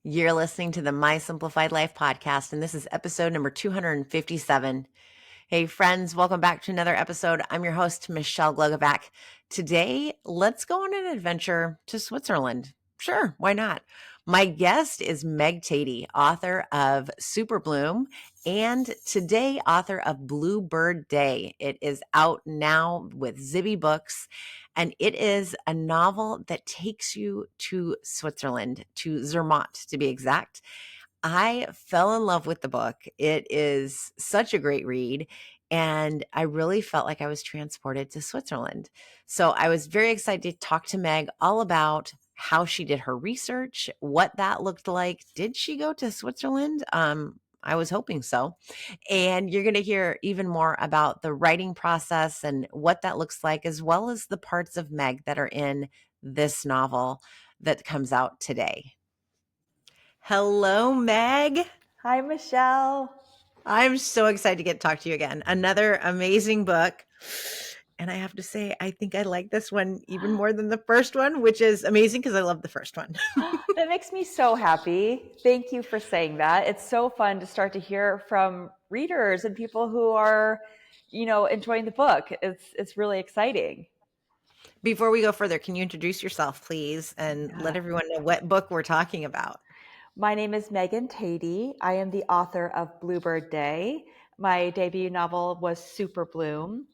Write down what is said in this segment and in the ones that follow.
You're listening to the My Simplified Life podcast, and this is episode number 257. Hey, friends, welcome back to another episode. I'm your host, Michelle Glogovac. Today, let's go on an adventure to Switzerland. Sure, why not? My guest is Meg Tady, author of Super Bloom, and today, author of Bluebird Day. It is out now with Zibby Books, and it is a novel that takes you to Switzerland, to Zermatt to be exact. I fell in love with the book. It is such a great read. And I really felt like I was transported to Switzerland. So I was very excited to talk to Meg all about how she did her research, what that looked like. Did she go to Switzerland? I was hoping so. And you're going to hear even more about the writing process and what that looks like, as well as the parts of Meg that are in this novel that comes out today. Hello, Meg. Hi, Michelle. I'm so excited to get to talk to you again. Another amazing book. And I have to say, I think I like this one even more than the first one, which is amazing because I love the first one. That makes me so happy. Thank you for saying that. It's so fun to start to hear from readers and people who are, enjoying the book. It's really exciting. Before we go further, can you introduce yourself, please, and let everyone know what book we're talking about? My name is Meg Tady. I am the author of Bluebird Day. My debut novel was Super Bloom.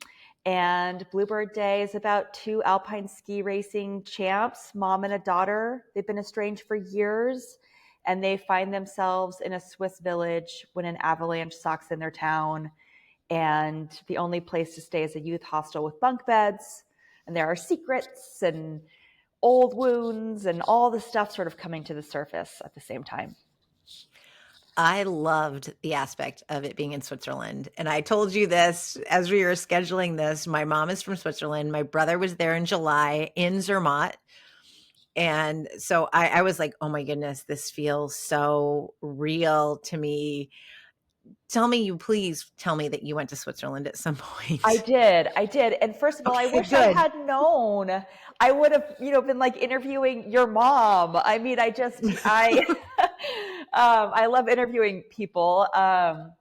And Bluebird Day is about two alpine ski racing champs, mom and a daughter. They've been estranged for years, and they find themselves in a Swiss village when an avalanche socks in their town. And the only place to stay is a youth hostel with bunk beds. And there are secrets and old wounds and all the stuff sort of coming to the surface at the same time. I loved the aspect of it being in Switzerland. And I told you this as we were scheduling this. My mom is from Switzerland. My brother was there in July in Zermatt. And so I was like, oh my goodness, this feels so real to me. Please tell me that you went to Switzerland at some point. I did. And first of all, I wish I had known. I would have, been like interviewing your mom. I mean, I love interviewing people. And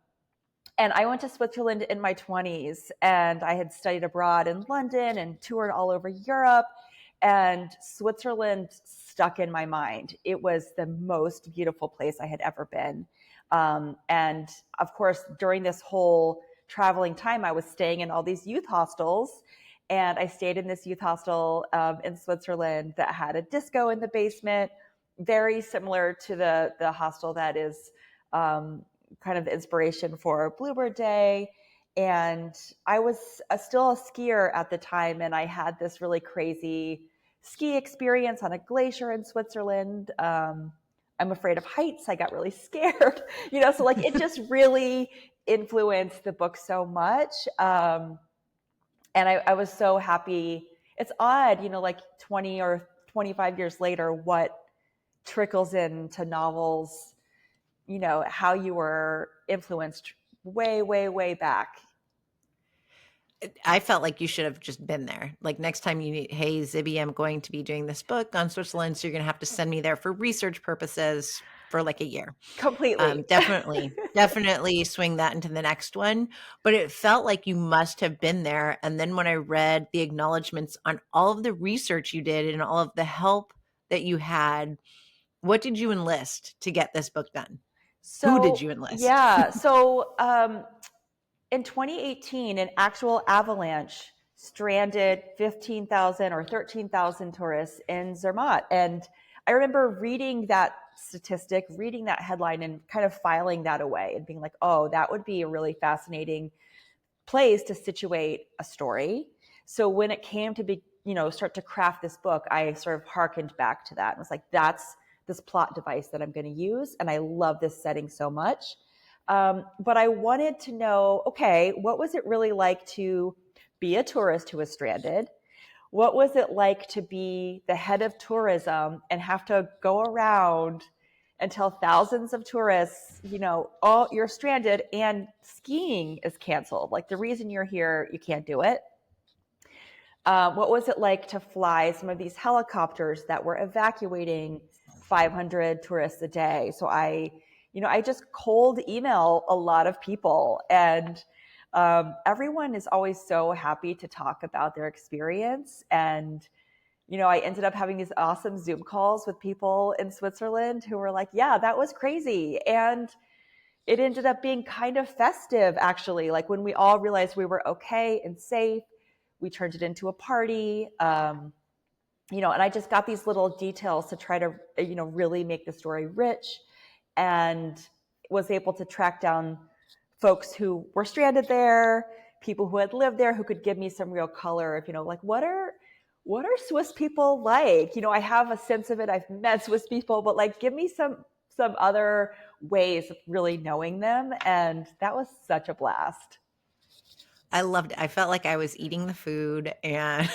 I went to Switzerland in my 20s, and I had studied abroad in London and toured all over Europe. And Switzerland stuck in my mind. It was the most beautiful place I had ever been. And of course, during this whole traveling time, I was staying in all these youth hostels. And I stayed in this youth hostel in Switzerland that had a disco in the basement, very similar to the hostel that is kind of the inspiration for Bluebird Day. And I was still a skier at the time, and I had this really crazy ski experience on a glacier in Switzerland. I'm afraid of heights. I got really scared, so like it just really influenced the book so much. And I was so happy. It's odd, like 20 or 25 years later, what trickles into novels, how you were influenced way, way, way back. I felt like you should have just been there. Like next time you need, hey, Zibby, I'm going to be doing this book on Switzerland, so you're going to have to send me there for research purposes for like a year. Completely. Definitely swing that into the next one. But it felt like you must have been there. And then when I read the acknowledgments on all of the research you did and all of the help that you had, what did you enlist to get this book done? Who did you enlist? Yeah. So in 2018, an actual avalanche stranded 15,000 or 13,000 tourists in Zermatt. And I remember reading that statistic, reading that headline, and kind of filing that away and being like, oh, that would be a really fascinating place to situate a story. So when it came to start to craft this book, I sort of hearkened back to that and was like, that's this plot device that I'm going to use. And I love this setting so much. But I wanted to know, okay, what was it really like to be a tourist who was stranded? What was it like to be the head of tourism and have to go around and tell thousands of tourists, oh, you're stranded and skiing is canceled. Like the reason you're here, you can't do it. What was it like to fly some of these helicopters that were evacuating 500 tourists a day. So I just cold email a lot of people, and everyone is always so happy to talk about their experience. And I ended up having these awesome Zoom calls with people in Switzerland who were like, yeah, that was crazy. And it ended up being kind of festive, actually. Like when we all realized we were okay and safe, we turned it into a party. And I just got these little details to try to, really make the story rich, and was able to track down folks who were stranded there, people who had lived there, who could give me some real color of, like, what are Swiss people like? I have a sense of it. I've met Swiss people, but like, give me some other ways of really knowing them. And that was such a blast. I loved it. I felt like I was eating the food, and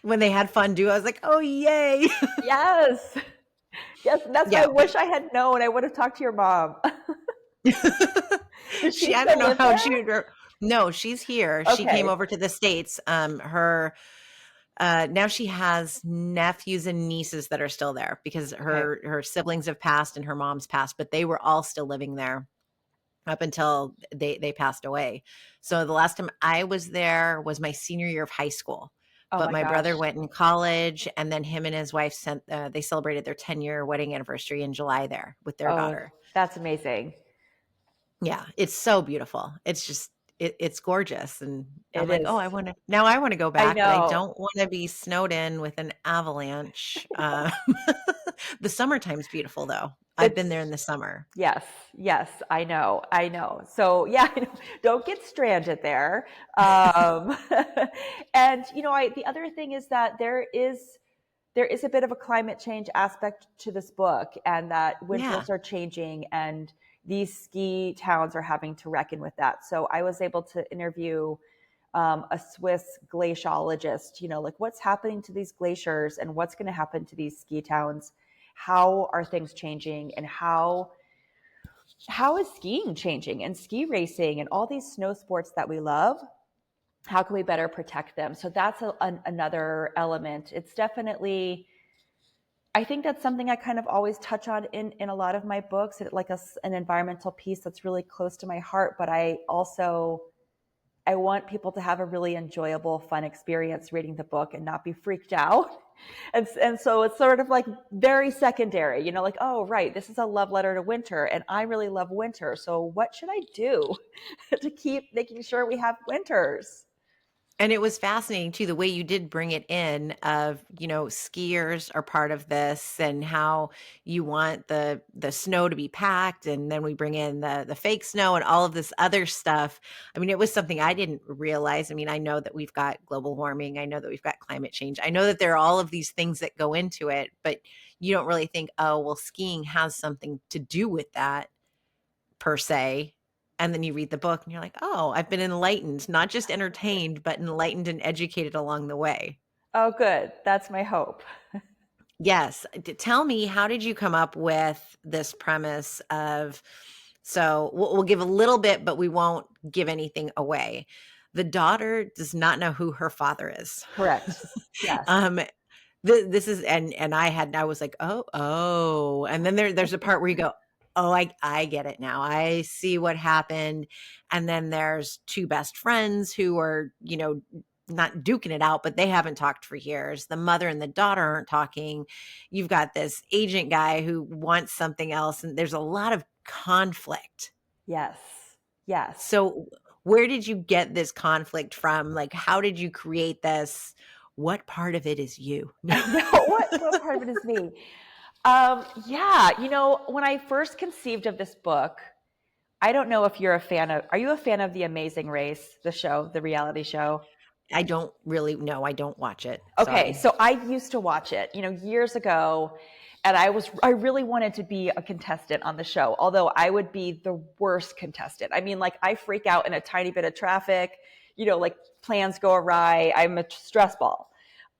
when they had fondue, I was like, "Oh, yay!" Yes. Yes. That's why Yeah. I wish I had known. I would have talked to your mom. Does she I don't still know live how there? she would. No, she's here. She came Okay. over to the States. Her now she has nephews and nieces that are still there because Okay. her siblings have passed and her mom's passed, but they were all still living there up until they passed away. So the last time I was there was my senior year of high school. Oh But my my gosh. brother went in college, and then him and his wife they celebrated their 10-year wedding anniversary in July there with their Oh, daughter. that's amazing. Yeah, it's so beautiful. It's just it's gorgeous, and I'm It like, is. "Oh, I wanna go I back, but I know. don't wanna be snowed in with an avalanche." The summertime's beautiful, though. I've been It's there in the summer. Yes, yes, I know, I know. So yeah, I know, don't get stranded there. Um, and the other thing is that there is a bit of a climate change aspect to this book, and that Yeah. winters are changing, and these ski towns are having to reckon with that. So I was able to interview a Swiss glaciologist, like what's happening to these glaciers and what's going to happen to these ski towns. How are things changing, and how is skiing changing, and ski racing, and all these snow sports that we love? How can we better protect them? So that's another element. It's definitely, I think that's something I kind of always touch on in a lot of my books, like an environmental piece that's really close to my heart. But I want people to have a really enjoyable, fun experience reading the book and not be freaked out. And so it's sort of like very secondary, like, oh, right, this is a love letter to winter, and I really love winter. So what should I do to keep making sure we have winters? And it was fascinating too, the way you did bring it in of, skiers are part of this, and how you want the snow to be packed, and then we bring in the fake snow and all of this other stuff. I mean, it was something I didn't realize. I mean, I know that we've got global warming, I know that we've got climate change. I know that there are all of these things that go into it, but you don't really think, "Oh, well, skiing has something to do with that per se." And then you read the book and you're like, "Oh, I've been enlightened, not just entertained, but enlightened and educated along the way." Oh, good. That's my hope. Yes. Tell me, how did you come up with this premise of, so we'll give a little bit, but we won't give anything away. The daughter does not know who her father is. Correct. Yes. um, this is, and I was like, oh, and then there's a part where you go, "Oh, I get it now. I see what happened." And then there's two best friends who are, not duking it out, but they haven't talked for years. The mother and the daughter aren't talking. You've got this agent guy who wants something else, and there's a lot of conflict. Yes. Yes. So where did you get this conflict from? Like, how did you create this? What part of it is you? I know. What part of it is me? Yeah, when I first conceived of this book, I don't know if you're a fan of, are you a fan of The Amazing Race, the show, the reality show? I don't really know. I don't watch it. Okay, Sorry. so I used to watch it, years ago, and I really wanted to be a contestant on the show, although I would be the worst contestant. I mean, like, I freak out in a tiny bit of traffic, like plans go awry. I'm a stress ball.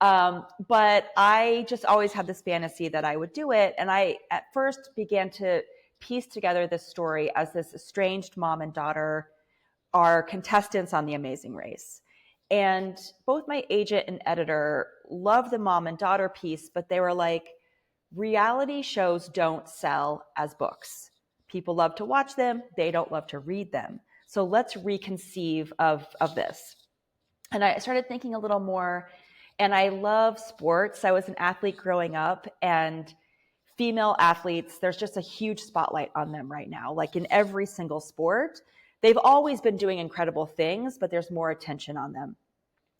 But I just always had this fantasy that I would do it. And I at first began to piece together this story as this estranged mom and daughter are contestants on The Amazing Race. And both my agent and editor love the mom and daughter piece, but they were like, reality shows don't sell as books. People love to watch them. They don't love to read them. So let's reconceive of this. And I started thinking a little more, and I love sports. I was an athlete growing up, and female athletes, there's just a huge spotlight on them right now. Like in every single sport, they've always been doing incredible things, but there's more attention on them.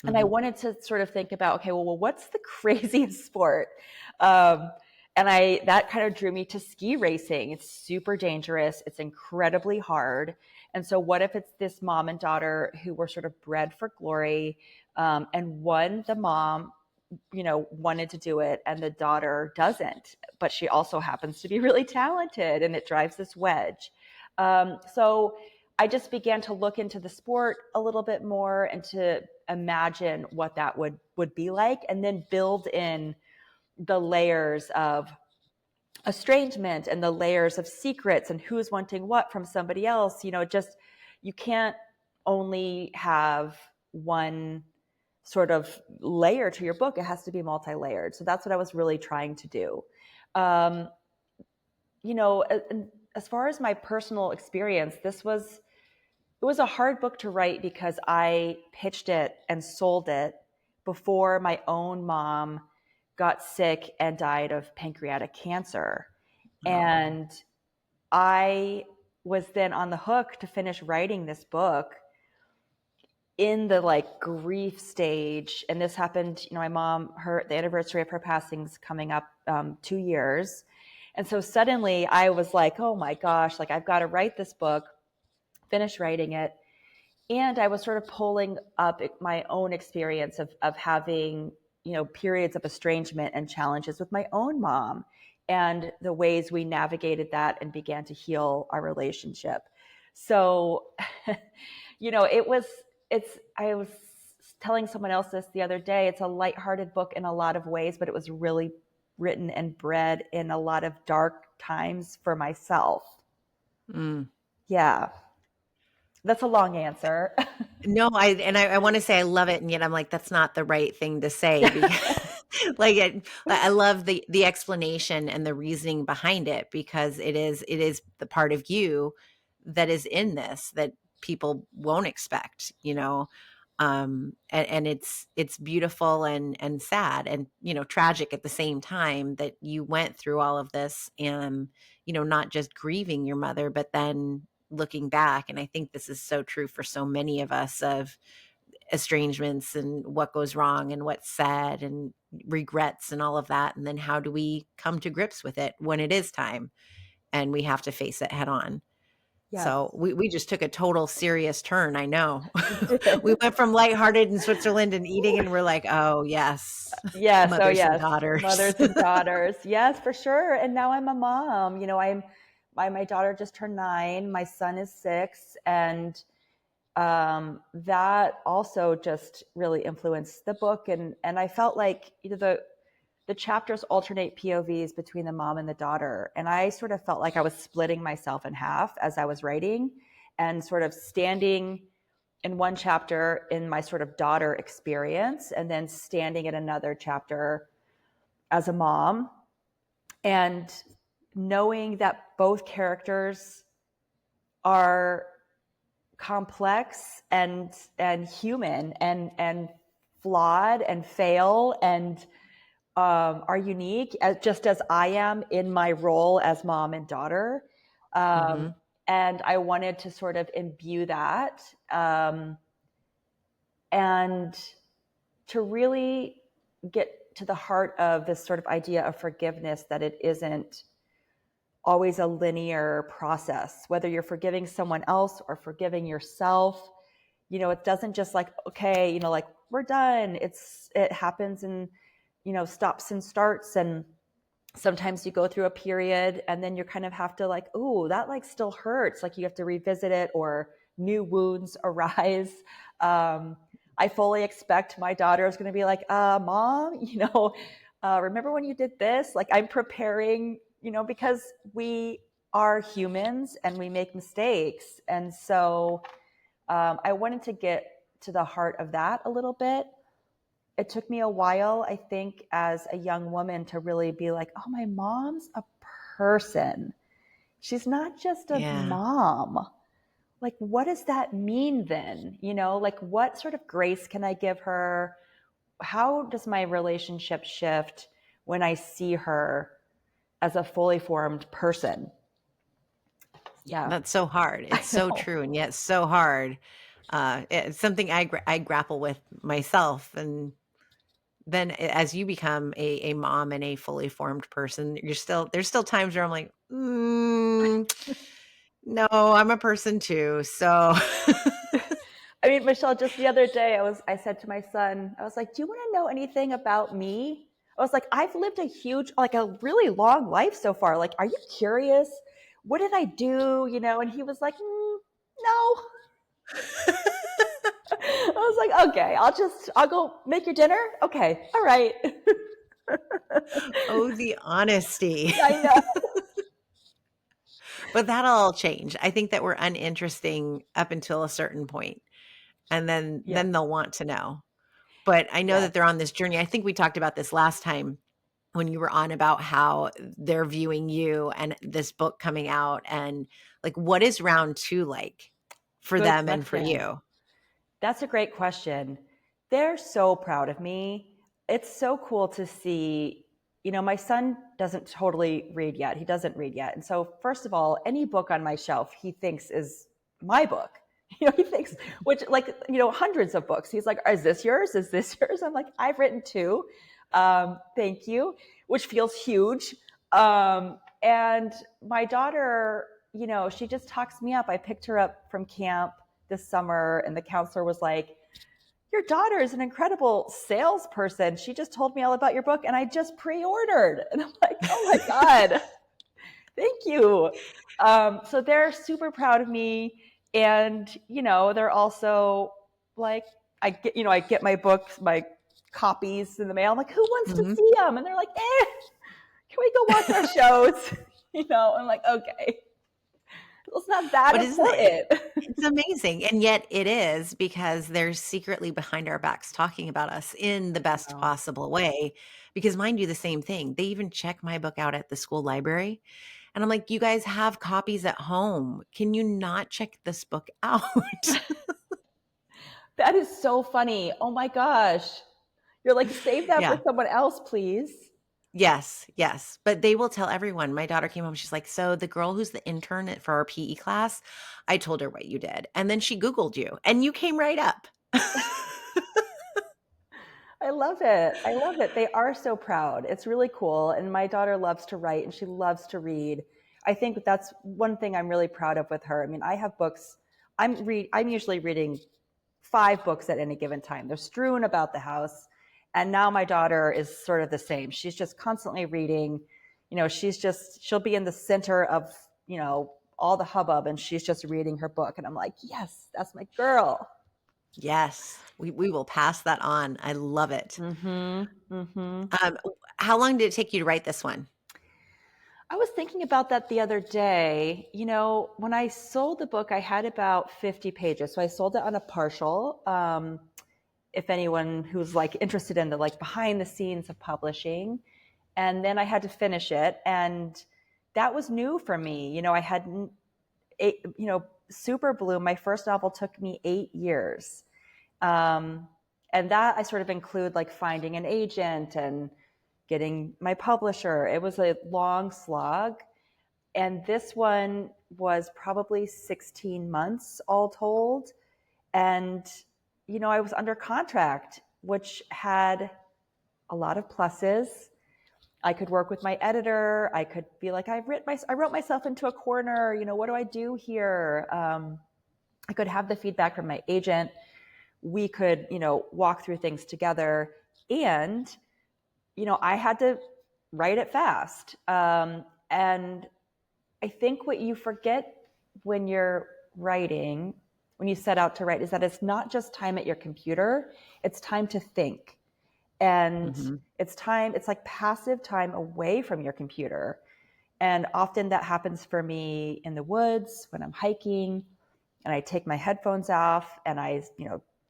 And I wanted to sort of think about, okay, well, what's the craziest sport? And that kind of drew me to ski racing. It's super dangerous. It's incredibly hard. And so what if it's this mom and daughter who were sort of bred for glory, and the mom, wanted to do it and the daughter doesn't, but she also happens to be really talented, and it drives this wedge. So I just began to look into the sport a little bit more and to imagine what that would be like, and then build in the layers of estrangement and the layers of secrets and who's wanting what from somebody else. You can't only have one sort of layer to your book. It has to be multi-layered. So that's what I was really trying to do. As far as my personal experience, it was a hard book to write because I pitched it and sold it before my own mom got sick and died of pancreatic cancer. Oh. And I was then on the hook to finish writing this book in the grief stage. And this happened, my mom, the anniversary of her passing is coming up 2 years. And so suddenly I was like, oh my gosh, I've got to write this book, finish writing it. And I was sort of pulling up my own experience of having, periods of estrangement and challenges with my own mom, and the ways we navigated that and began to heal our relationship. So, I was telling someone else this the other day. It's a lighthearted book in a lot of ways, but it was really written and bred in a lot of dark times for myself. Yeah. That's a long answer. No, I want to say I love it, and yet I'm like, that's not the right thing to say. Because, I love the explanation and the reasoning behind it, because it is the part of you that is in this that people won't expect, and it's beautiful and sad and, tragic at the same time that you went through all of this, and, not just grieving your mother, but then looking back. And I think this is so true for so many of us, of estrangements and what goes wrong and what's said and regrets and all of that. And then how do we come to grips with it when it is time and we have to face it head on? Yes. So we just took a total serious turn. I know. We went from lighthearted in Switzerland and eating, and we're like, oh yes. Yes. Mothers and daughters. Mothers and daughters. Yes, for sure. And now I'm a mom. My daughter just turned 9. My son is 6. And that also just really influenced the book. And I felt like, the chapters alternate POVs between the mom and the daughter. And I sort of felt like I was splitting myself in half as I was writing, and sort of standing in one chapter in my sort of daughter experience, and then standing in another chapter as a mom, and knowing that both characters are complex and human and flawed and fail and are unique, just as I am in my role as mom and daughter. And I wanted to sort of imbue that, and to really get to the heart of this sort of idea of forgiveness, that it isn't always a linear process, whether you're forgiving someone else or forgiving yourself. It doesn't just okay, we're done. It happens in, stops and starts. And sometimes you go through a period and then you kind of have to ooh, that still hurts. You have to revisit it, or new wounds arise. I fully expect my daughter is going to be like, Mom, remember when you did this? I'm preparing, because we are humans and we make mistakes. And so I wanted to get to the heart of that a little bit. it took me a while, I think, as a young woman to really be like, oh, my mom's a person. She's not just a Yeah. mom. Like, what does that mean then? Like, what sort of grace can I give her? How does my relationship shift when I see her as a fully formed person? Yeah, That's so hard. I It's so know. true and yet so hard. It's something I grapple with myself. And then as you become a mom and a fully formed person, there's still times where I'm like, no, I'm a person too. So I mean, Michelle, just the other day, I said to my son, I was like, do you want to know anything about me? I was like, I've lived a really long life so far. Like, are you curious? What did I do? And he was like, no. I was like, okay, I'll go make your dinner. Okay. All right. oh, the honesty. I know. But that'll all change. I think that we're uninteresting up until a certain point, and Yes. then they'll want to know. But I know that Yes. they're on this journey. I think we talked about this last time when you were on about how they're viewing you and this book coming out, and like, what is round 2 like for Good them and for question. you? That's a great question. They're so proud of me. It's so cool to see. My son doesn't totally read yet. He doesn't read yet. And so, first of all, any book on my shelf he thinks is my book. He thinks, which, like, hundreds of books. He's like, is this yours? Is this yours? I'm like, I've written 2. Thank you, which feels huge. And my daughter, she just talks me up. I picked her up from camp this summer, and the counselor was like, your daughter is an incredible salesperson. She just told me all about your book and I just pre-ordered. And I'm like, oh my God, thank you. So they're super proud of me. And, they're also like, I get my books, my copies in the mail. I'm like, who wants to Mhm. see them? And they're like, can we go watch our shows? I'm like, okay, well, it's not that But isn't it important. it's amazing, and yet it is, because they're secretly behind our backs talking about us in the best Oh, possible way, because mine do the same thing. They even check my book out at the school library, and I'm like, "You guys have copies at home. Can you not check this book out?" that is so funny. Oh my gosh. You're like, save that for Yeah. someone else, please. Yes, yes, but they will tell everyone. My daughter came home, she's like, "So the girl who's the intern for our PE class, I told her what you did, and then she Googled you, and you came right up." I love it. I love it. They are so proud. It's really cool. And my daughter loves to write and she loves to read. I think that's one thing I'm really proud of with her. I mean, I have books. I'm usually reading 5 books at any given time. They're strewn about the house. And now my daughter is sort of the same. She's just constantly reading. She'll be in the center of, all the hubbub and she's just reading her book. And I'm like, yes, that's my girl. Yes, we will pass that on. I love it. Mm-hmm. Mm-hmm. Um, how long did it take you to write this one? I was thinking about that the other day. When I sold the book, I had about 50 pages. So I sold it on a partial. If anyone who's like interested in the like behind the scenes of publishing, and then I had to finish it, and that was new for me. I hadn't, Super Bloom, my first novel took me 8 years. Um, and that I sort of include like finding an agent and getting my publisher. It was a long slog. And this one was probably 16 months all told. And, I was under contract, which had a lot of pluses. I could work with my editor. I could be like, I wrote myself into a corner. What do I do here? I could have the feedback from my agent. We could, walk through things together. And, I had to write it fast. And I think what you forget when you're writing, when you set out to write, is that it's not just time at your computer, it's time to think. And Mhm. it's like passive time away from your computer. And often that happens for me in the woods when I'm hiking and I take my headphones off and I,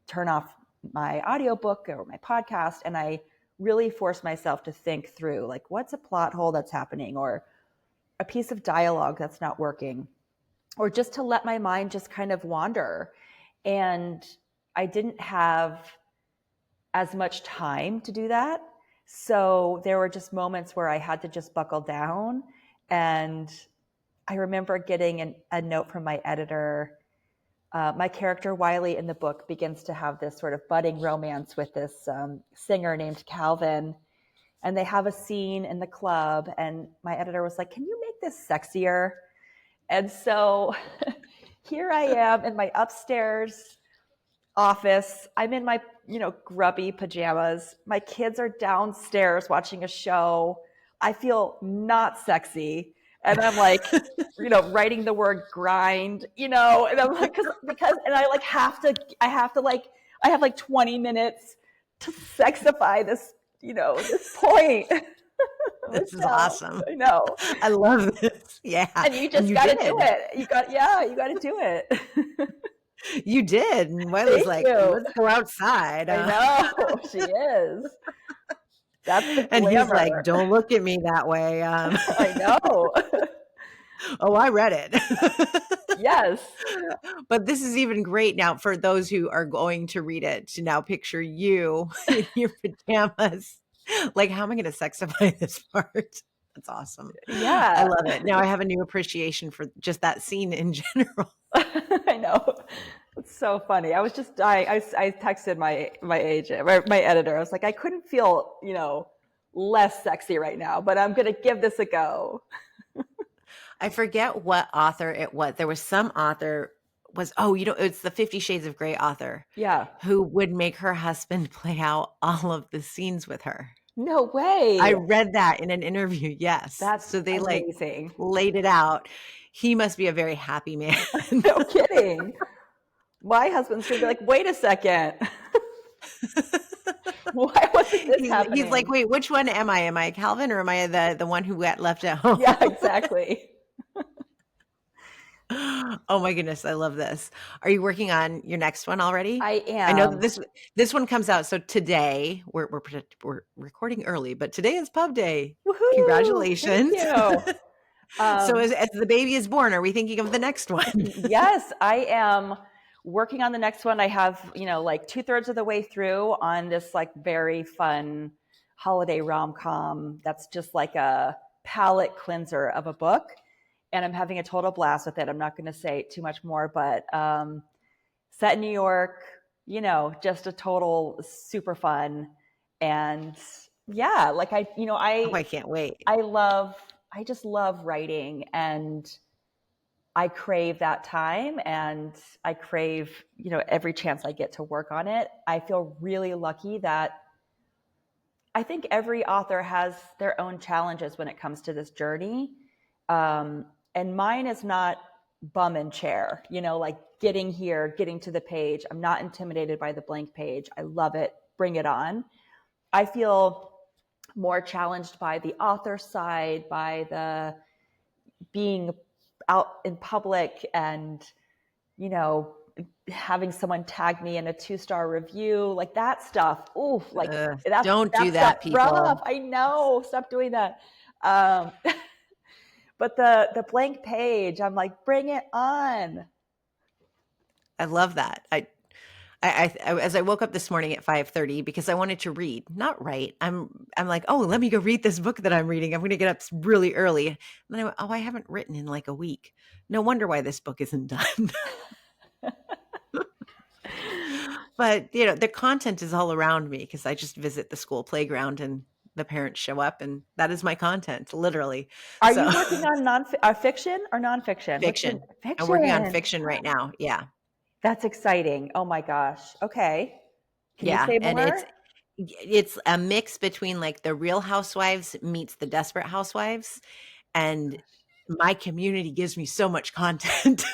turn off my audiobook or my podcast, and I really force myself to think through, like, what's a plot hole that's happening, or a piece of dialogue that's not working, or just to let my mind just kind of wander. And I didn't have as much time to do that. So there were just moments where I had to just buckle down. And I remember getting a note from my editor. My character Wiley in the book begins to have this sort of budding romance with this singer named Calvin. And they have a scene in the club. And my editor was like, "Can you make this sexier?" And so here I am in my upstairs office. I'm in my, grubby pajamas. My kids are downstairs watching a show. I feel not sexy. And I'm like, writing the word grind, and I'm like, and I like I have like 20 minutes to sexify this, this point. This is awesome. I know. I love this. Yeah. And you just got to do it. You got to do it. You did. And Wiley's like, let's go outside. I know. She is. That's the glamour. And he's like, don't look at me that way. I know. Oh, I read it. Yes. But this is even great now for those who are going to read it, to now picture you in your pajamas. Like, how am I going to sexify this part? That's awesome. Yeah. I love it. Now I have a new appreciation for just that scene in general. I know. It's so funny. I texted my agent, my editor. I was like, I couldn't feel, less sexy right now, but I'm going to give this a go. I forget what author it was. There was some author it's the 50 Shades of Grey author. Yeah. Who would make her husband play out all of the scenes with her. No way. I read that in an interview. Yes. So they amazing. Laid it out. He must be a very happy man. No kidding. My husband's going to be like, wait a second. Why wasn't this happening? He's like, wait, which one am I? Am I Calvin, or am I the one who got left at home? Yeah, exactly. Oh my goodness, I love this. Are you working on your next one already? I am. I know that this one comes out. So today we're recording early, but today is pub day. Woohoo! Congratulations. Thank you. So as the baby is born, are we thinking of the next one? Yes, I am working on the next one. I have, like 2/3 of the way through on this like very fun holiday rom-com that's just like a palate cleanser of a book. And I'm having a total blast with it. I'm not going to say too much more, but set in New York, just a total super fun. And yeah, like I can't wait. I just love writing, and I crave that time, and I crave, every chance I get to work on it. I feel really lucky that I think every author has their own challenges when it comes to this journey. And mine is not bum and chair, like getting here, getting to the page. I'm not intimidated by the blank page. I love it. Bring it on. I feel more challenged by the author side, by the being out in public and, having someone tag me in a 2-star review, like that stuff. Oof, like don't do that, people. Rough. I know. Stop doing that. But the blank page, I'm like, bring it on. I love that. I as I woke up this morning at 5:30 because I wanted to read, not write. I'm like, oh, let me go read this book that I'm reading. I'm going to get up really early. And then I went, oh, I haven't written in like a week. No wonder why this book isn't done. But the content is all around me because I just visit the school playground and the parents show up, and that is my content, literally. Are you working on fiction or nonfiction? Fiction. I'm working on fiction right now. Yeah. That's exciting. Oh my gosh. Okay. Can you say more? And it's a mix between like the Real Housewives meets the Desperate Housewives, and my community gives me so much content.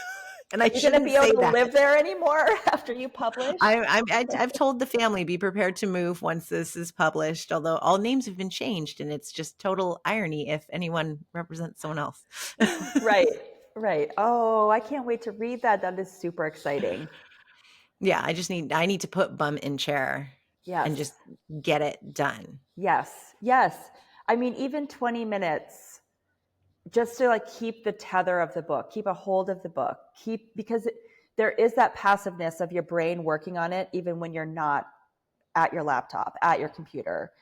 And Are you going to be able to live there anymore after you publish? I've told the family, be prepared to move once this is published, although all names have been changed, and it's just total irony if anyone represents someone else. Right. Oh, I can't wait to read that. That is super exciting. Yeah, I need to put bum in chair and Yes. just get it done. Yes. Yes. I mean, even 20 minutes just to like keep the tether of the book, keep a hold of the book, because there is that passiveness of your brain working on it, even when you're not at your laptop, at your computer.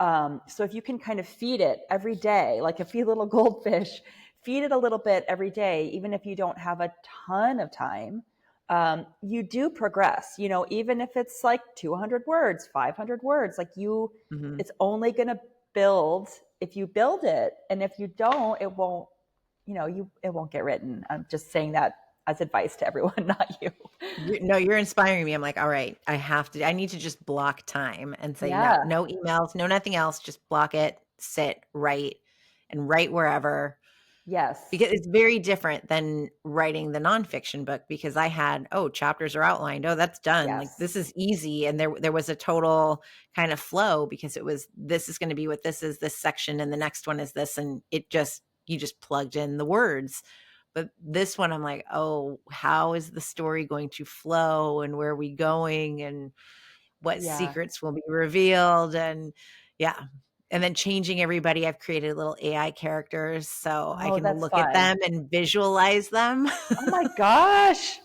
So if you can kind of feed it every day, like a few little goldfish, feed it a little bit every day, even if you don't have a ton of time, you do progress, even if it's like 200 words, 500 words, like Mhm. it's only going to build if you build it. And if you don't, it won't, it won't get written. I'm just saying that as advice to everyone, not you. No, you're inspiring me. I'm like, all right, I need to just block time and say, no, Yeah. no emails, no nothing else. Just block it, sit, write wherever. Yes. Because it's very different than writing the nonfiction book because I had, chapters are outlined. Oh, that's done. Like Yes. this is easy. And there was a total kind of flow because it was, this is going to be what this is, this section, and the next one is this. And you just plugged in the words. But this one, I'm like, oh, how is the story going to flow and where are we going and what Yeah. secrets will be revealed? And yeah. And then changing everybody. I've created little AI characters so I Oh, can that's look at fun. them and visualize them. Oh my gosh.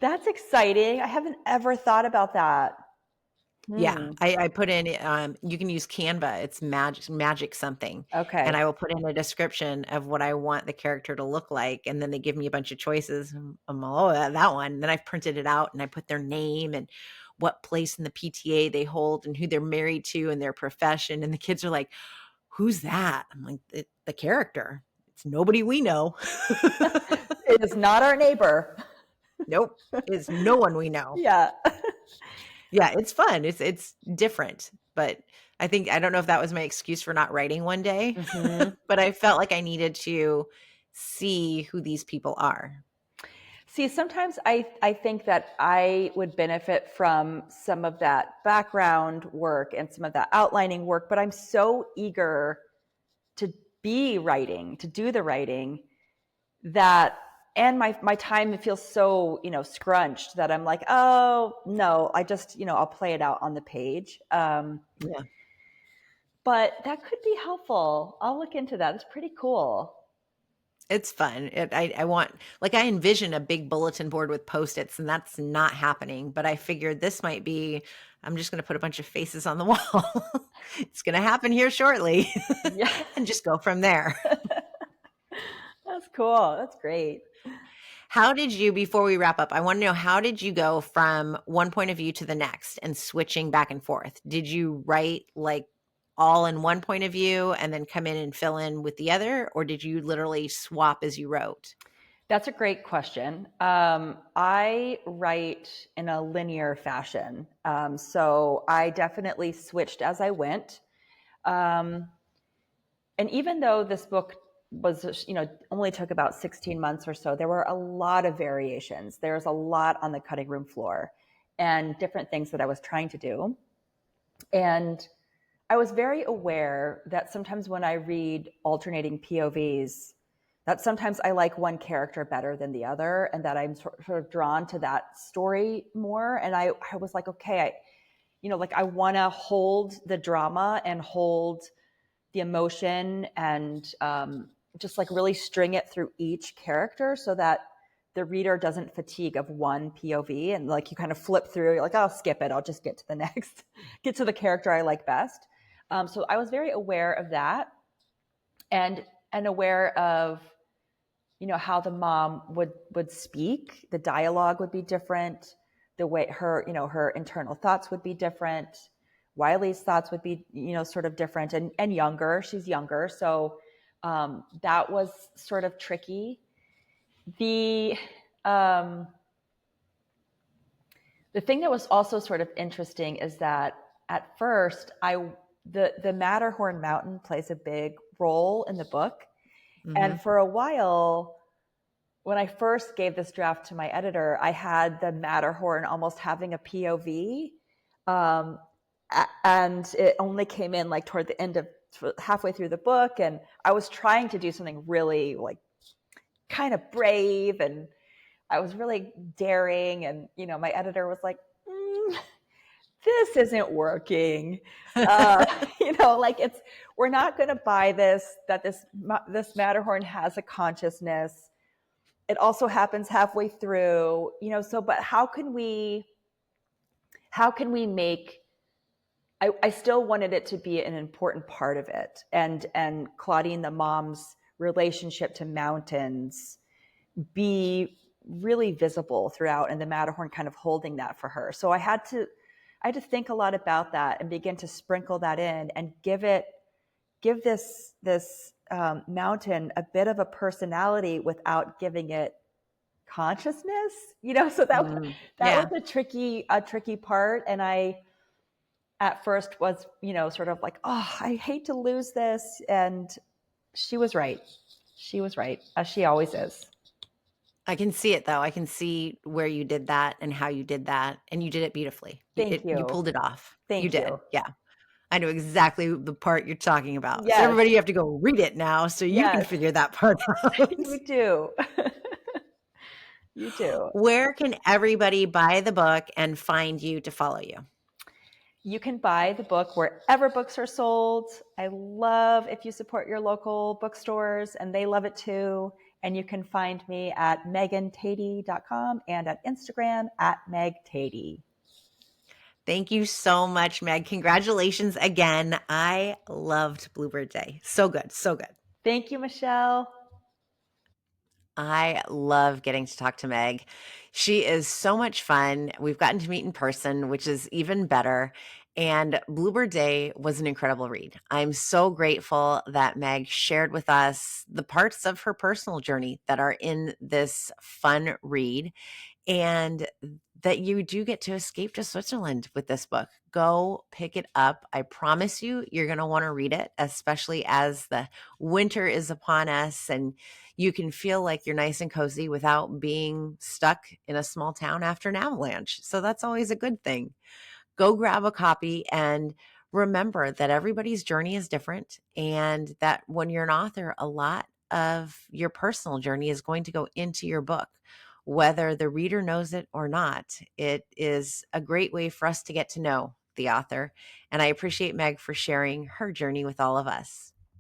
That's exciting. I haven't ever thought about that. Yeah, Hmm. I put in, you can use Canva, it's magic something, and Okay. I will put in a description of what I want the character to look like, and then they give me a bunch of choices, and I'm all, "Oh, that one." Then I've printed it out, and I put their name and what place in the PTA they hold and who they're married to and their profession, and the kids are like, "Who's that?" I'm like, "The character. It's nobody we know." It is not our neighbor. Nope, it's no one we know. Yeah. Yeah, it's fun. It's different, but I don't know if that was my excuse for not writing one day, Hmm. but I felt like I needed to see who these people are. See, sometimes I think that I would benefit from some of that background work and some of that outlining work, but I'm so eager to be writing, to do the writing, that and my time feels so scrunched that I'm like, oh no, I just I'll play it out on the page. Yeah, But that could be helpful. I'll look into that. It's pretty cool. it's fun. I want, like, I envision a big bulletin board with Post-its, and that's not happening, but I figured this might be, I'm just gonna put a bunch of faces on the wall. It's gonna happen here shortly, Yeah. and just go from there. That's cool. That's great. How did you, before we wrap up, I want to know, how did you go from one point of view to the next and switching back and forth? Did you write like all in one point of view and then come in and fill in with the other, or did you literally swap as you wrote? That's a great question. I write in a linear fashion. So I definitely switched as I went. Um, and even though this book was, only took about 16 months or so, there were a lot of variations. There's a lot on the cutting room floor and different things that I was trying to do. And I was very aware that sometimes when I read alternating POVs, that sometimes I like one character better than the other, and that I'm sort of drawn to that story more. And I was like, okay, like I want to hold the drama and hold the emotion and just like really string it through each character so that the reader doesn't fatigue of one POV and like you kind of flip through, you're like, oh, I'll skip it. I'll just get to the next, get to the character I like best. So I was very aware of that and aware of, how the mom would speak. The dialogue would be different. The way her internal thoughts would be different. Wiley's thoughts would be, sort of different and younger. She's younger. So that was sort of tricky. The um, the thing that was also sort of interesting is that at first the Matterhorn mountain plays a big role in the book. Hmm. And for a while, when I first gave this draft to my editor, I had the Matterhorn almost having a POV. Um, and it only came in like toward the end of halfway through the book. And I was trying to do something really like kind of brave and I was really daring. And, my editor was like, this isn't working. Like we're not going to buy this, that this Matterhorn has a consciousness. It also happens halfway through, so, but how can we make, I still wanted it to be an important part of it. And Claudine, the mom's relationship to mountains, be really visible throughout, and the Matterhorn kind of holding that for her. So I had to think a lot about that and begin to sprinkle that in and give this mountain a bit of a personality without giving it consciousness. So that was Yeah. a tricky part. And I at first was, sort of like, oh, I hate to lose this. And she was right. She was right, as she always is. I can see it though. I can see where you did that and how you did that, and you did it beautifully. Thank You you. pulled it off. You Thank did. you. Yeah. I know exactly the part you're talking about. So Yes. everybody, you have to go read it now so you can Yes. figure that part out. You do. You do. Where can everybody buy the book and find you to follow you? You can buy the book wherever books are sold. I love if you support your local bookstores, and they love it too. And you can find me at megantady.com and at Instagram at Meg Tady. Thank you so much, Meg. Congratulations again. I loved Bluebird Day. So good. So good. Thank you, Michelle. I love getting to talk to Meg. She is so much fun. We've gotten to meet in person, which is even better. And Bluebird Day was an incredible read. I'm so grateful that Meg shared with us the parts of her personal journey that are in this fun read, and that you do get to escape to Switzerland with this book. Go pick it up. I promise you, you're going to want to read it, especially as the winter is upon us and you can feel like you're nice and cozy without being stuck in a small town after an avalanche. So that's always a good thing. Go grab a copy and remember that everybody's journey is different, and that when you're an author, a lot of your personal journey is going to go into your book. Whether the reader knows it or not, it is a great way for us to get to know the author. And I appreciate Meg for sharing her journey with all of us.